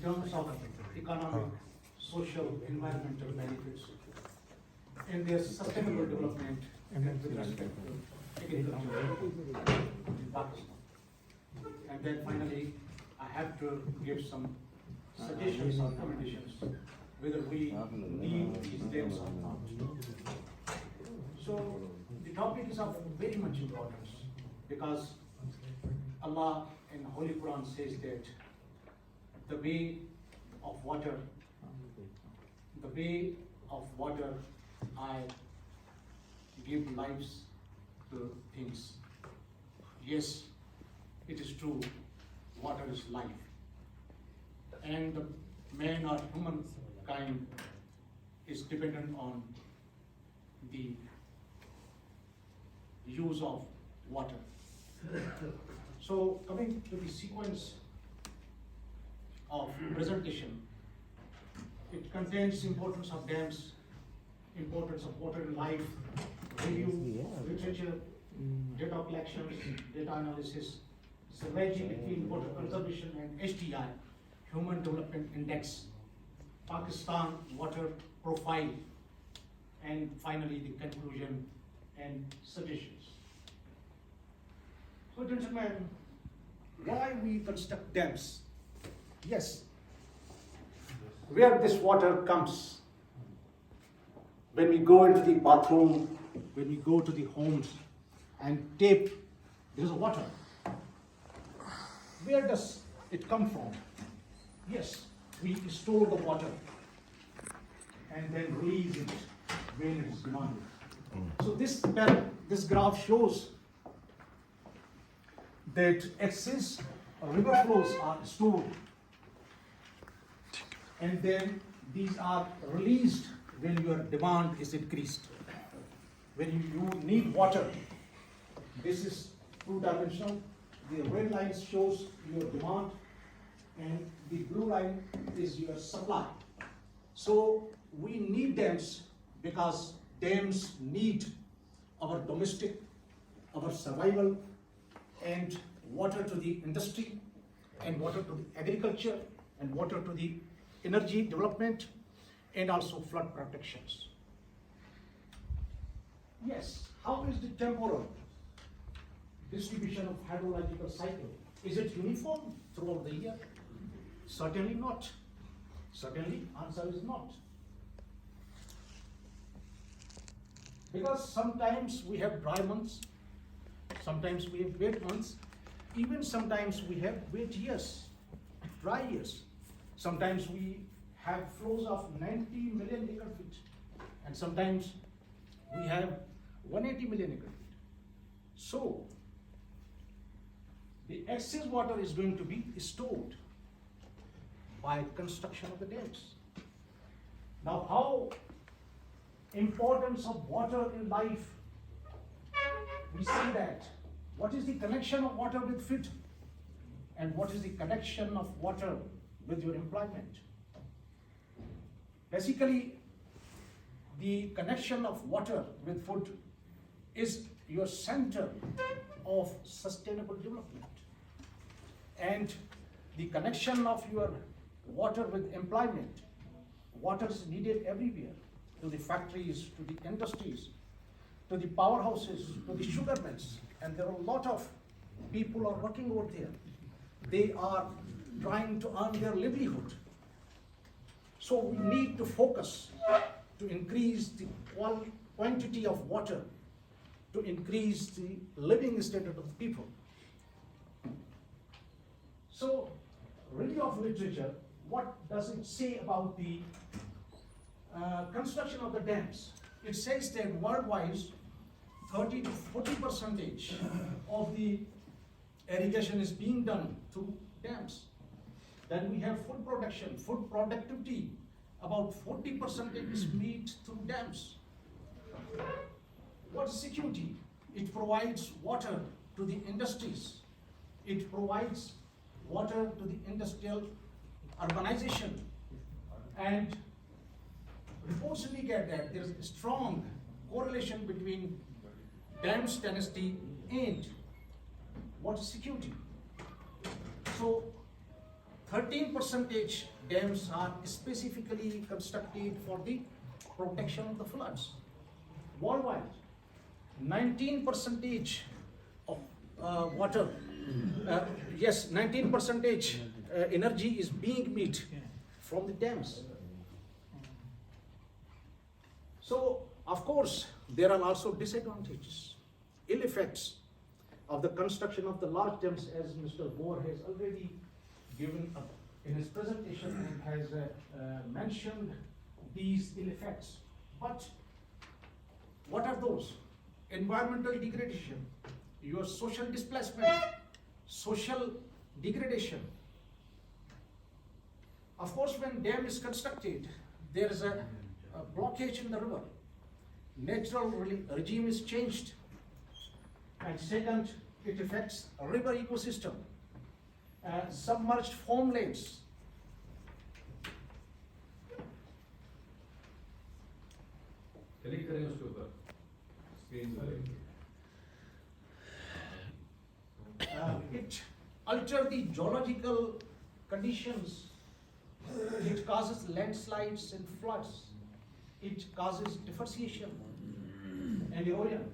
terms of economic, social, environmental benefits, and their sustainable development with respect to agriculture in Pakistan. And then finally, I have to give some suggestions or recommendations whether we need these dams or not. So the topic is of very much importance because Allah in the Holy Quran says that the way of water I give lives to things. Yes, it is true, water is life. And the man or humankind is dependent on the use of water. So coming to the sequence of presentation, it contains importance of dams, importance of water in life, review, literature, data collections, data analysis, synergy between water conservation and HDI, Human Development Index, Pakistan water profile, and finally the conclusion and suggestions. So gentlemen, why we construct dams? Yes, where this water comes, when we go into the bathroom, when we go to the homes and tap, there is water. Where does it come from? Yes, we store the water and then release it when it is demanded. So this graph shows that excess river flows are stored and then these are released when your demand is increased. When you need water, this is two-dimensional. The red line shows your demand and the blue line is your supply. So we need dams because dams need our domestic, our survival, and water to the industry, and water to the agriculture, and water to the energy development, and also flood protections. Yes, how is the temporal distribution of hydrological cycle? Is it uniform throughout the year? Certainly not. Certainly, answer is not. Because sometimes we have dry months, sometimes we have wet months, even sometimes we have wet years, dry years. Sometimes we have flows of 90 million acre feet, and sometimes we have 180 million acre feet. So, the excess water is going to be stored by construction of the dams. Now, how importance of water in life, we see that what is the connection of water with food and what is the connection of water with your employment. Basically, the connection of water with food is your center of sustainable development, and the connection of your water with employment. Water is needed everywhere, to the factories, to the industries, to the powerhouses, to the sugar mills, and there are a lot of people are working over there. They are trying to earn their livelihood. So we need to focus to increase the quantity of water, to increase the living standard of the people. So, review of literature, what does it say about the construction of the dams? It says that worldwide, 30 to 40% of the irrigation is being done through dams. Then we have food production, food productivity, about 40% is made through dams. What is security? It provides water to the industries. It provides water to the industrial urbanization. And reports indicate that there is a strong correlation between dams density and water security. So 13% dams are specifically constructed for the protection of the floods. Worldwide, 19% of water, 19% energy is being made from the dams. So, of course, there are also disadvantages, ill effects of the construction of the large dams, as Mr. Gore has already given up in his presentation and has mentioned these ill effects. But what are those? Environmental degradation, your social displacement, social degradation. Of course, when dam is constructed, there is a blockage in the river. Natural regime is changed. And second, it affects river ecosystem, submerged farmlands. It alters the geological conditions. It causes landslides and floods. It causes deforestation and erosion.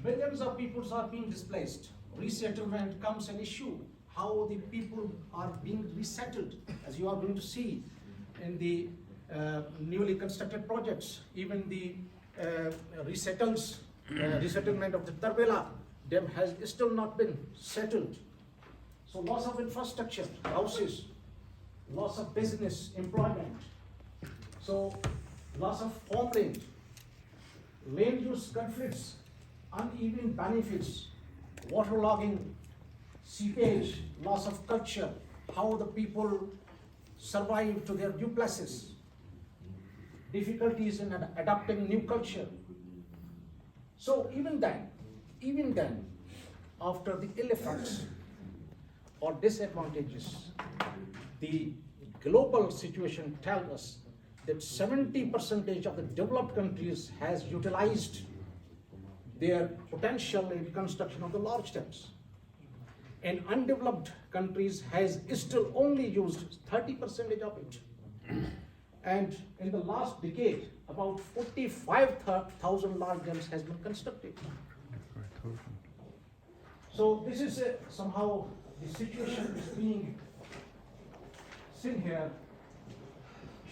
Millions of people are being displaced. Resettlement comes an issue. How the people are being resettled, as you are going to see in the newly constructed projects. Even the resettlement of the Tarbela dam has still not been settled. So loss of infrastructure, houses, loss of business, employment. So loss of farmland, land use conflicts, uneven benefits, waterlogging, seepage, loss of culture, how the people survive to their new places, difficulties in adapting new culture. So even then, after the ill effects or disadvantages, the global situation tells us that 70% of the developed countries has utilized their potential in construction of the large dams. And undeveloped countries has still only used 30% of it. And in the last decade, about 45,000 large dams has been constructed. So this is somehow the situation is being seen here,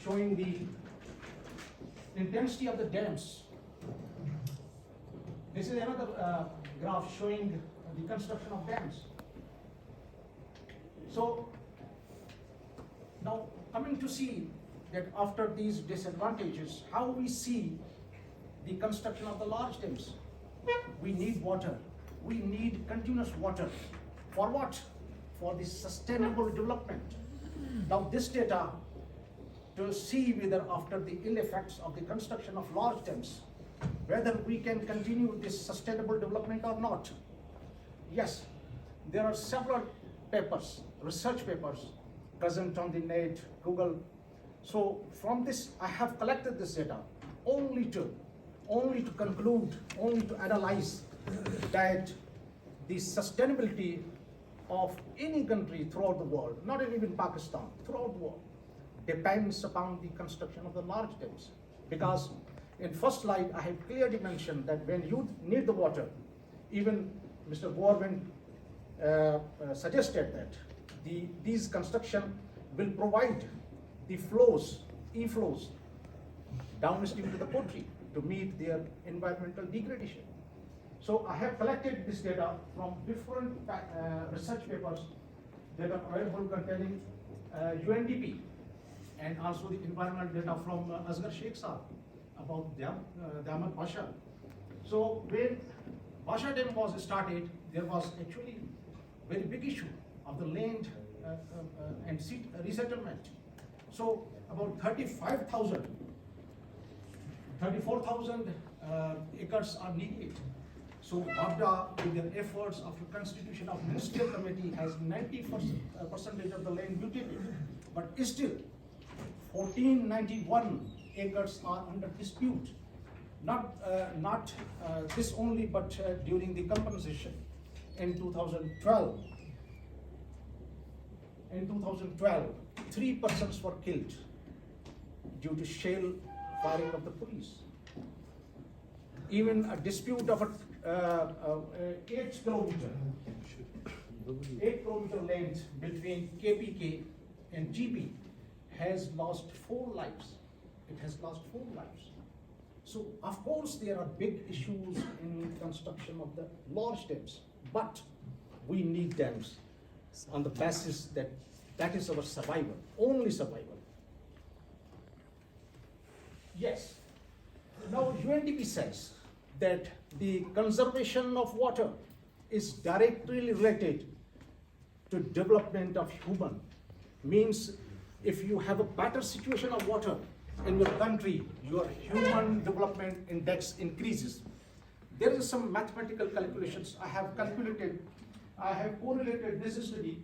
showing the intensity of the dams. This is another graph showing the construction of dams. So now coming to see that after these disadvantages, how we see the construction of the large dams. We need water. We need continuous water. For what? For the sustainable development. Now this data to see whether after the ill effects of the construction of large dams, whether we can continue this sustainable development or not. Yes, there are several papers, research papers present on the net, Google. So from this, I have collected this data only to conclude, only to analyze that the sustainability of any country throughout the world, not even Pakistan, throughout the world, depends upon the construction of the large dams. Because in first slide, I have clearly mentioned that when you need the water, even Mr. Gorman suggested that these construction will provide the flows, e-flows, downstream to the country to meet their environmental degradation. So I have collected this data from different research papers that are available containing UNDP and also the environmental data from Asghar Sheikh Saab about Damat Basha. So when Basha Dam was started, there was actually very big issue of the land and resettlement. So about 34,000 acres are needed. So WAPDA, with their efforts of the constitution of ministerial committee, has 90% of the land mutated, but still 1491 acres are under dispute. Not this only, but during the compensation in 2012. in 2012, 3 persons were killed due to shell firing of the police. Even a dispute of 8 kilometer length between KPK and GP has lost 4 lives. It has lost 4 lives. So of course there are big issues in construction of the large dams, but we need dams on the basis that that is our survival, only survival. Yes. Now UNDP says that the conservation of water is directly related to development of human. Means if you have a better situation of water in your country, your human development index increases. There is some mathematical calculations. I have correlated this study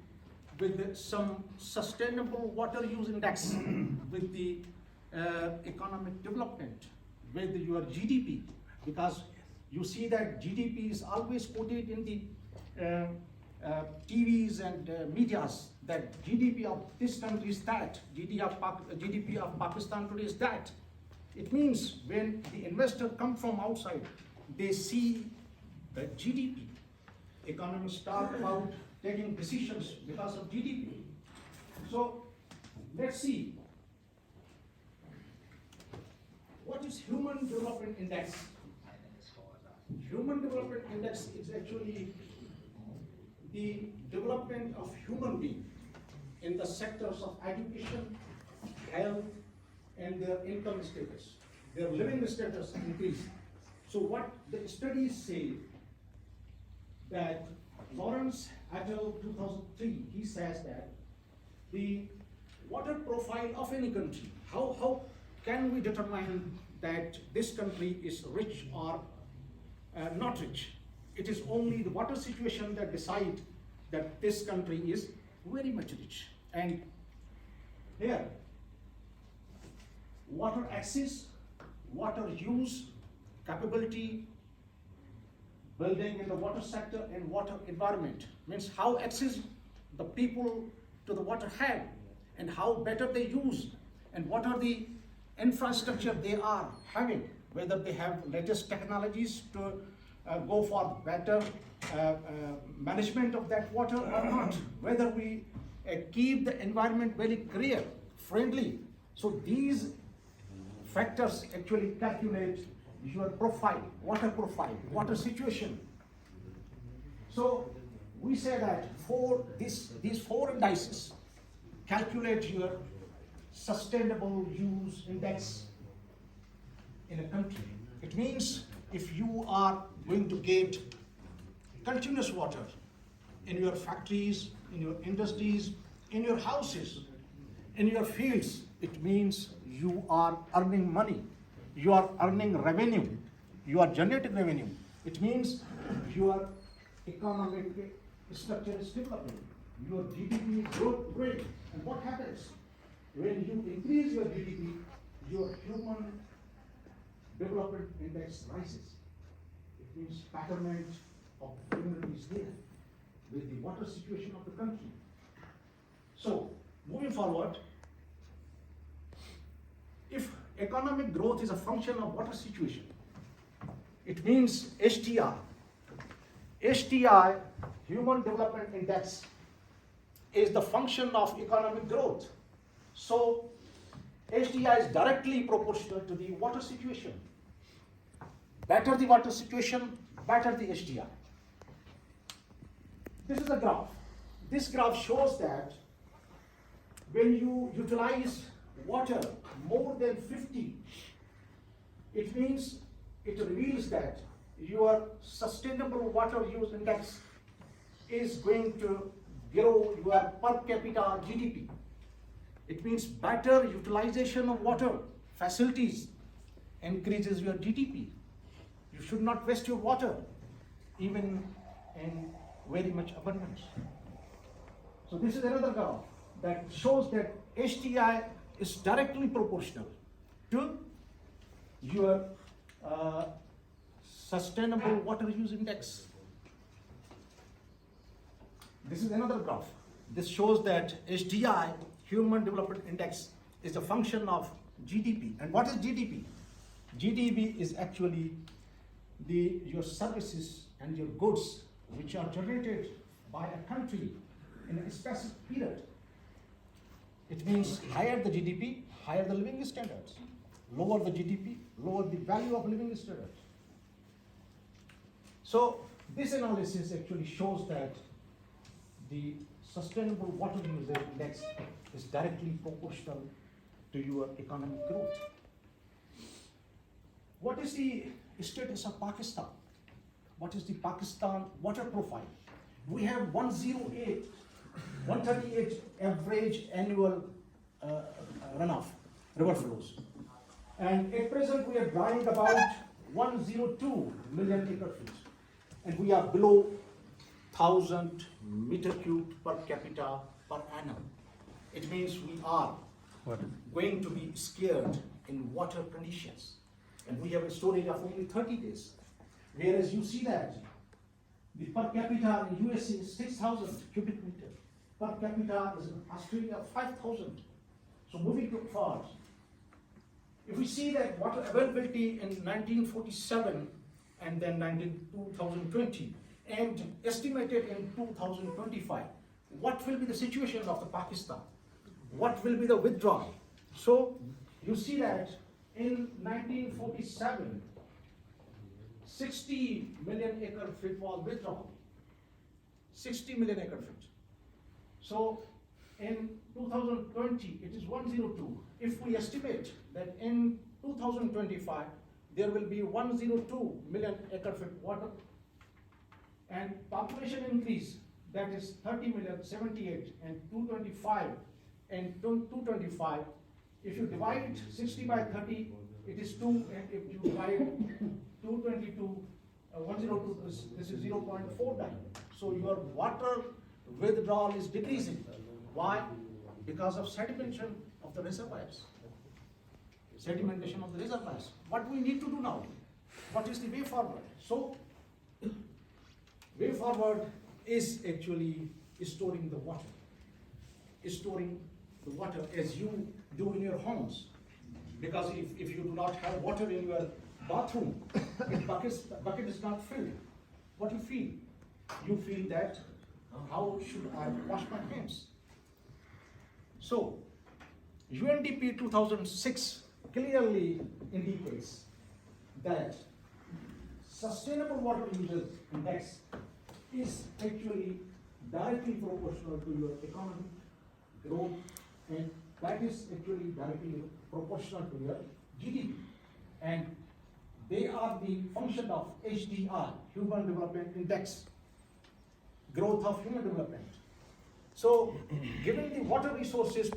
with some sustainable water use index with the economic development, with your GDP, because you see that GDP is always quoted in the TVs and medias, that GDP of this country is that, GDP of Pakistan today is that. It means when the investor come from outside, they see the GDP. Economists talk about taking decisions because of GDP. So let's see. What is Human Development Index? Human Development Index is actually the development of human being in the sectors of education, health, and their income status. Their living status increase. So what the studies say that Lawrence et al. 2003, he says that the water profile of any country, how can we determine that this country is rich or not rich? It is only the water situation that decide that this country is very much rich. And here, water access, water use, capability, building in the water sector and water environment, means how access the people to the water have and how better they use and what are the infrastructure they are having, whether they have latest technologies to go for better management of that water or not, whether we keep the environment very clear, friendly. So these factors actually calculate your profile, water situation. So we say that for these 4 indices calculate your sustainable use index in a country. It means if you are going to get continuous water in your factories, in your industries, in your houses, in your fields, it means you are earning money, you are earning revenue, you are generating revenue. It means your economic structure is developing, your GDP is growing. And what happens? When you increase your GDP, your human development index rises. It means betterment of humanity is there with the water situation of the country. So, moving forward, if economic growth is a function of water situation, it means HDI, Human Development Index, is the function of economic growth. So, HDI is directly proportional to the water situation. Better the water situation, better the HDI. This is a graph. This graph shows that when you utilize water more than 50, it means it reveals that your sustainable water use index is going to grow your per capita GDP. It means better utilization of water facilities increases your GDP. You should not waste your water, even in very much abundance. So this is another graph that shows that HDI is directly proportional to your sustainable water use index. This is another graph this shows that HDI, Human Development Index, is a function of GDP. And what is GDP? GDP is actually your services and your goods which are generated by a country in a specific period. It means higher the GDP, higher the living standards. Lower the GDP, lower the value of living standards. So this analysis actually shows that the sustainable water usage index is directly proportional to your economic growth. What is the status of Pakistan? What is the Pakistan water profile? We have 138 average annual runoff, river flows. And at present we are drawing about 102 million acre feet. And we are below 1,000 meter cubed per capita per annum. It means we are going to be scared in water conditions. And we have a storage of only 30 days. Whereas you see that the per capita in USA is 6,000 cubic meter. Per capita is in Australia 5,000. So moving to forward, if we see that water availability in 1947 and then 2020 and estimated in 2025, what will be the situation of the Pakistan? What will be the withdrawal? So you see that in 1947, 60 million acre feet was withdrawn. 60 million acre feet. So in 2020, it is 102. If we estimate that in 2025, there will be 102 million acre feet water, and population increase, that is 30 million, 78, and 225, and 225. If you divide 60 by 30, it is 2, and if you divide 222, 102, this is 0.49. So your water withdrawal is decreasing. Why? Because of sedimentation of the reservoirs. Sedimentation of the reservoirs. What we need to do now? What is the way forward? So, way forward is actually storing the water. Storing the water as you do in your homes. Because if you do not have water in your bathroom, if bucket is not filled, what you feel? You feel that, how should I wash my hands? So, UNDP 2006 clearly indicates that sustainable water usage index is actually directly proportional to your economic growth, and that is actually directly proportional to your GDP. And they are the function of HDR, Human Development Index, growth of human development. So, given the water resources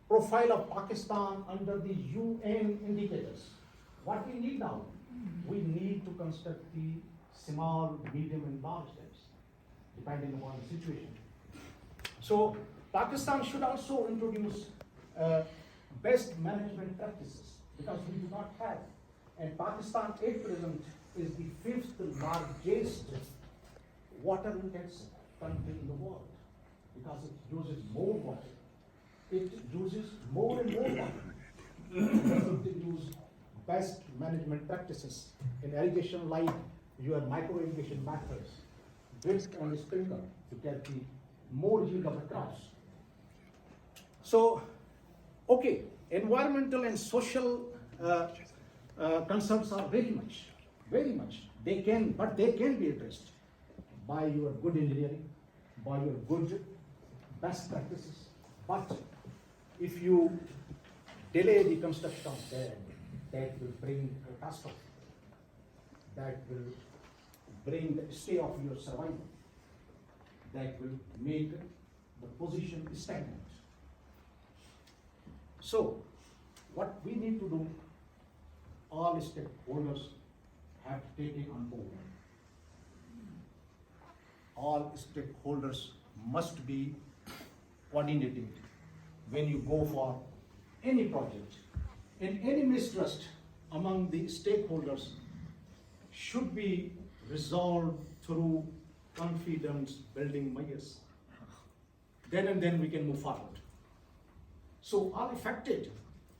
profile of Pakistan under the UN indicators, what we need now? We need to construct the small, medium, and large dams, depending upon the situation. So, Pakistan should also introduce best management practices, because we do not have. And Pakistan at present is the 5th largest water intensive country in the world, because it uses more water. It uses more and more water. It uses best management practices in irrigation, like your micro irrigation methods, drip and sprinkler, to get the more yield of the crops. So, okay, environmental and social concerns are very much. They can be addressed by your good engineering, by your good best practices. But if you delay the construction of dam, that will bring catastrophe. That will bring the stay of your survival. That will make the position stagnant. So, what we need to do, all stakeholders have to take it on board. All stakeholders must be coordinating when you go for any project. And any mistrust among the stakeholders should be resolved through confidence building measures. then and then we can move forward. So all affected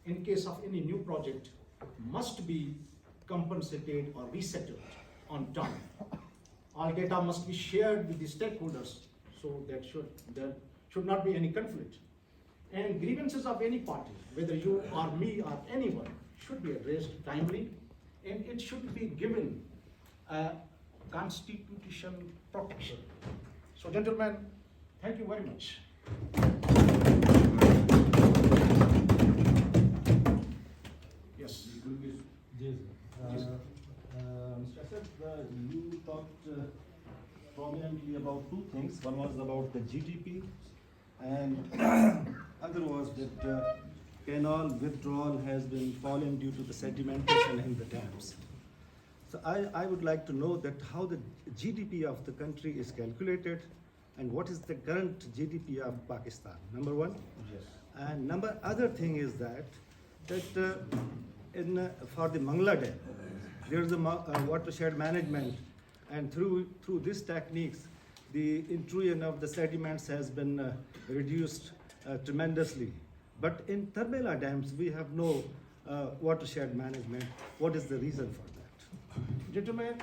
in case of any new project must be compensated or resettled on time. All data must be shared with the stakeholders, so there should not be any conflict. And grievances of any party, whether you or me or anyone, should be addressed timely, and it should be given constitutional protection. So gentlemen, thank you very much. Yes. Mr. Arshad, you talked prominently about two things. One was about the GDP, and other was that canal withdrawal has been fallen due to the sedimentation in the dams. So I would like to know that how the GDP of the country is calculated, and what is the current GDP of Pakistan, number one. Yes. And other thing is that for the Mangla Dam, there is a watershed management, and through these techniques, the intrusion of the sediments has been reduced tremendously. But in Terbela dams, we have no watershed management. What is the reason for that? Gentlemen,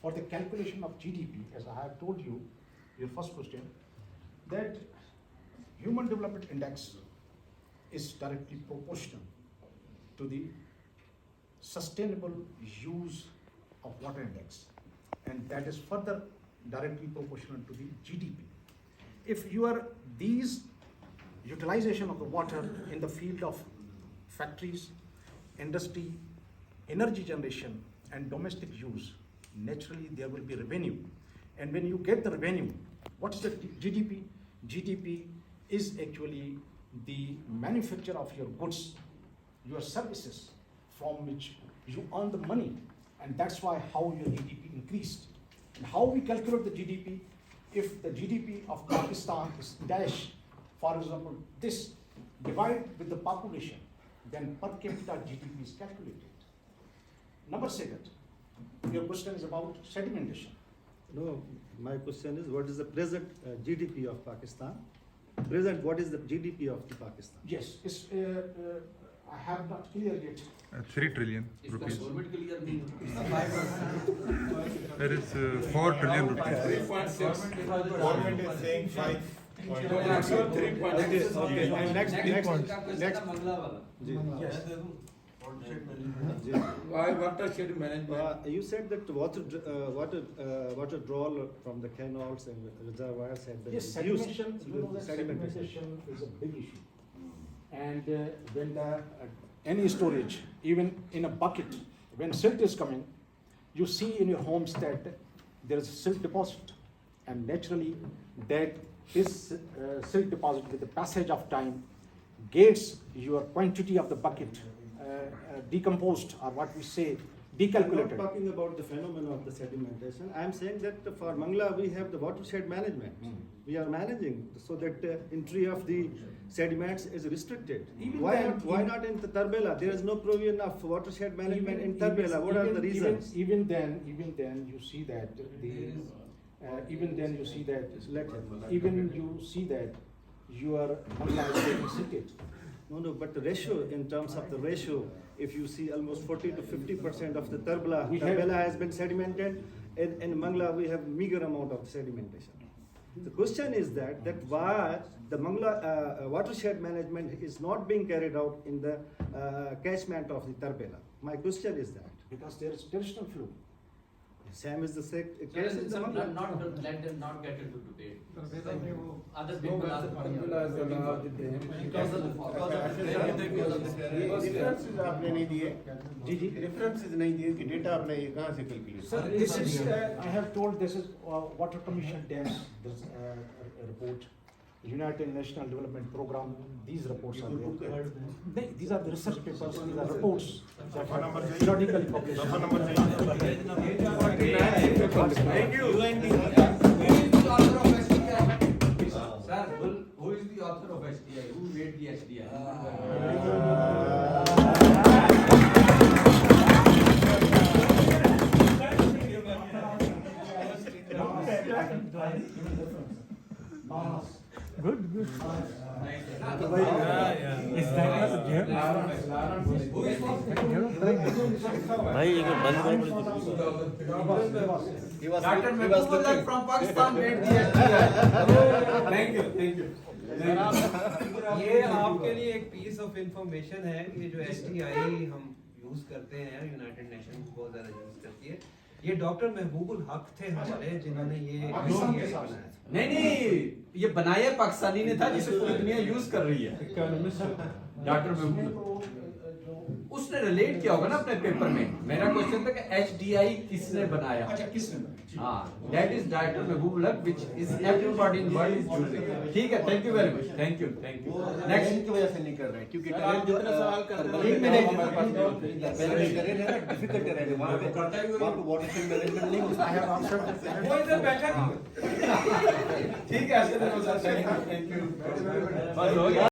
for the calculation of GDP, as I have told you, your first question, that Human Development Index is directly proportional to the sustainable use of water index, and that is further directly proportional to the GDP. If these utilization of the water in the field of factories, industry, energy generation, and domestic use, naturally there will be revenue. And when you get the revenue, what is the GDP? GDP is actually the manufacture of your goods, your services, from which you earn the money, and that's why how your GDP increased. And how we calculate the GDP, if the GDP of Pakistan is dash, for example, this divided with the population, then per capita GDP is calculated. Number second, your question is about sedimentation. No, my question is, what is the present GDP of Pakistan? Present, what is the GDP of the Pakistan? Yes, I have not cleared yet. 3 trillion rupees. Government clear mean There is 4 trillion rupees. Government is saying 5. Okay. And next. Yes. why watershed management? You said that water drawl from the canals and reservoirs had been Yes, reduced. sedimentation, you know that sedimentation is a big issue. And when any storage, even in a bucket, when silt is coming, you see in your homes that there is a silt deposit. And naturally, that this silt deposit, with the passage of time, gets your quantity of the bucket decomposed, or what we say, I'm decalculated. not talking about the phenomenon of the sedimentation. I'm saying that for Mangla we have the watershed management. We are managing so that entry of the sediments is restricted. Even Why then, not in the Terbela? There is no provision of watershed management in Terbela. What are the reasons? Even then, you see that your Mangla is getting silted. No, but the ratio, in terms of the ratio, if you see almost 40 to 50% of the Terbela has been sedimented, in Mangla we have meager amount of sedimentation. The question is that why the Mangla watershed management is not being carried out in the catchment of the Terbela. My question is that. Because there is traditional flow. Same is the case in the Some Mangla. not let them not get into debate. Other people are references आपने नहीं दिए जी references नहीं दिए कि data आपने ये कहाँ से calculate Sir, this is, I have told this is Water Commission dams, this report, United National Development Program, these reports are there. These are the research papers, these are reports that are periodically published. Thank you. Sir, who is the author of SDI? Who made the SDI? Good. Dr. Memon from Pakistan made the STI. Thank you, thank you. ये आपके लिए एक piece of information है कि ये जो STI हम use करते हैं, यूनाइटेड नेशन बहुत ज्यादा यूज करती है। ये डॉक्टर महबूबुल हक थे हमारे जिन्होंने ये बनाया। नहीं, ये बनाया पाकिस्तानी ने था जिसे पूरी दुनिया यूज कर रही है। डॉक्टर महबूब उसने रिलेट किया होगा ना अपने पेपर में। मेरा क्वेश्चन था कि एचडीआई किसने बनाया? अच्छा, किसने बनाया? हाँ, दैट इज डॉक्टर महबूब हक which is everybody in world is using. ठीक है, thank you very much, thank you, thank you. Next की वजह से नहीं कर रहे हैं क्योंकि टेरेन जितना सवाल करते हैं एक मिनट, हमारे पास टेरेन है ना, डिफिकल्ट टेरेन है, वहाँ पे वाटर मैनेजमेंट नहीं हो सकता। वो इधर बैठा नहीं। ठीक है, थैंक यू, थैंक यू। बस हो गया।